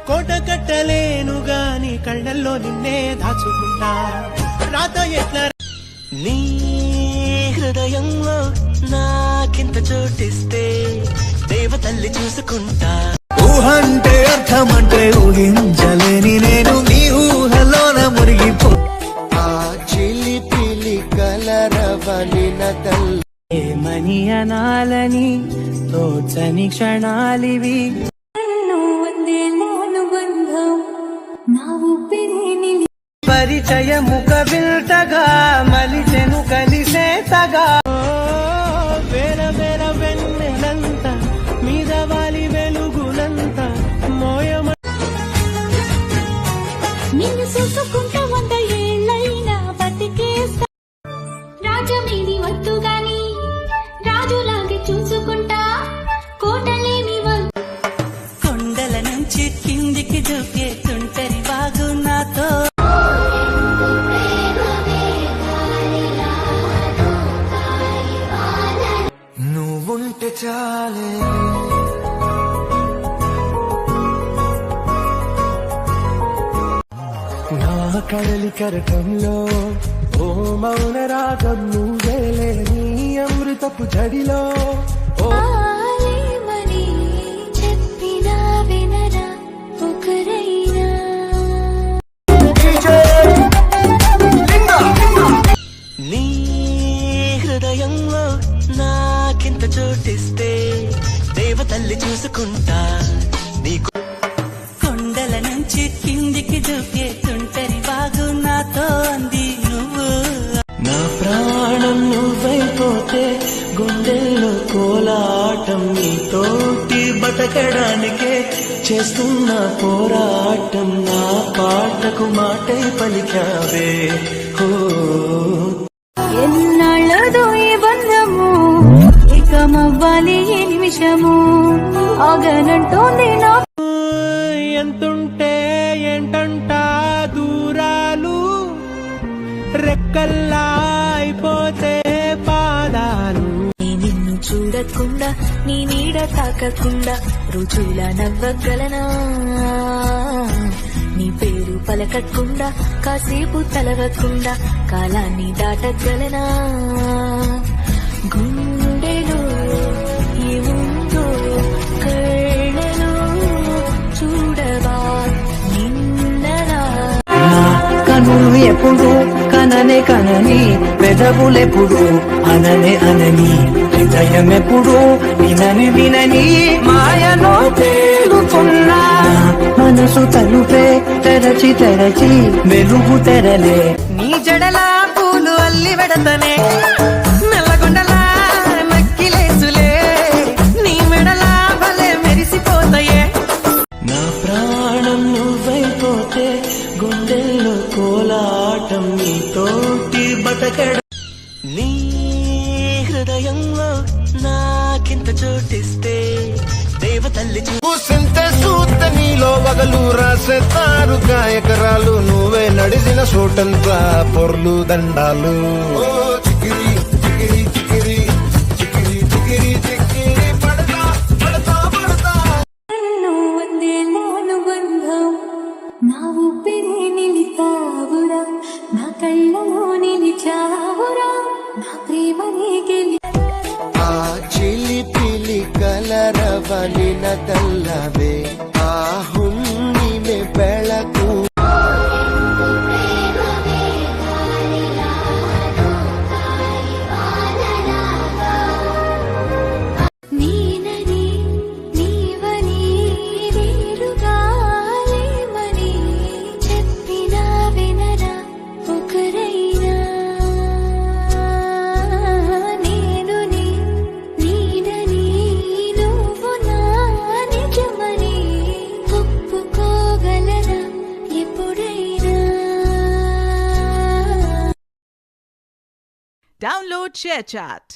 కోట కట్టలేను గాని కళ్ళల్లో నిన్నే దాచుకుంటా రాత ఎట్లా నీ హృదయంలో నాకింత చోటిస్తే దేవతల్లి చూసుకుంటా ఊహంటే అర్థమంటే ఊహించలేని నేను నీ ఊహలోన మురిగిపో ఆ చిలిపిలి కలరవనిన తల్లి ఏమని అనాలని తోచని క్షణాలివి పరిచయము కవిల్తగా మలిచెను కలిసేతగా వేల వేల వెన్నెలంత మీద వాలి వెలుగులంత మోయమ నిన్ను చూసుకుంటా 100 ఏళ్ళైనా బతికేస్తా రాజమేని వద్దు గాని రాజులాగే చూసుకుంటా కోటలేని కొండల నుంచి కిందికి దూకే తుంటరి బాగు నాతో నువ్వుంటే చాలే నా కడలి కరటంలో ఓ మౌన రాగం నువ్వేలే నీ అమృతపు జడిలో ఓ మని చెప్పినా వినరా ఒకరైనా నీ హృదయంలో నాకింత చోటిస్తే దేవతల్లి చూసుకుంటా నీకు కొండల నుంచి కిందికి దూకే తుంటరి బాగు నాతో అంది నువ్వు నా ప్రాణం నువ్వైపోతే గుండెల్లో కోలాటం నీతోటి బతకడానికే చేస్తున్న పోరాటం నా పాటకు మాటై పలికావే హో ఎన్నాళ్ళదో ఈ బంధము ఏకమవ్వాలి ఈ నిమిషము ఆగనంటోంది నా ఎంతుంటే ఏంటంట దూరాలు రెక్కల్లా అయిపోతే పాదాలు నిన్ను చూడకుండా నీ నీడ తాకకుండా రుచుల నవ్వగలనా నీ పేరు పలకకుండా కాసేపు తలవకుండా కాలాన్ని దాటగలనా గుండెలో ఏముందో కళ్ళలో చూడవా నిన్నలా కనులు ఎప్పుడు కననే కనని పెదవులెప్పుడు అననే అనని హృదయం ఎప్పుడు వినని వినని మాయలో తేలుతున్నా మనసు తలుపే తెరచి తెరచి వెలుగు తెరలే నీ జడలా పూలు అల్లి వెడతనే నల్లగొండలా నక్కిలేసులే నీ మెడలా భలే మెరిసిపోతాయే నా ప్రాణం నువ్వైపోతే గుండెల్లో కోలాటం నీతోటి బతకడ నీ హృదయంలో నాకింత చోటిస్తే దేవతల్లి కూసింతే సూత నీలో వగలు రాసేతారు గాయకరాలు నువ్వే నడిసిన చోటంతా పొర్లు దండాలు చికిరి చికిరి చికిరి చికిరి చికిరి చికిరి పడతా పడతా పడతా వందేళ్ళను బంధం నా ఊపిరి నిలిచావురా నా కళ్ళలో నిలిచావురా నా ప్రేమ నీకెలి ఆ చిలిపిలి కలరవనిన తల్లవే ఆ ಹುಣ್ಣಿಮೆ ಬೆಳಕು నీనని నీవని వేరుగాలేమని చెప్పినా వినరా ఒకరైనా నేను నీడని నువ్వు నా నిజమని ఒప్పుకోగలరా ఎప్పుడైనా Download ShareChat.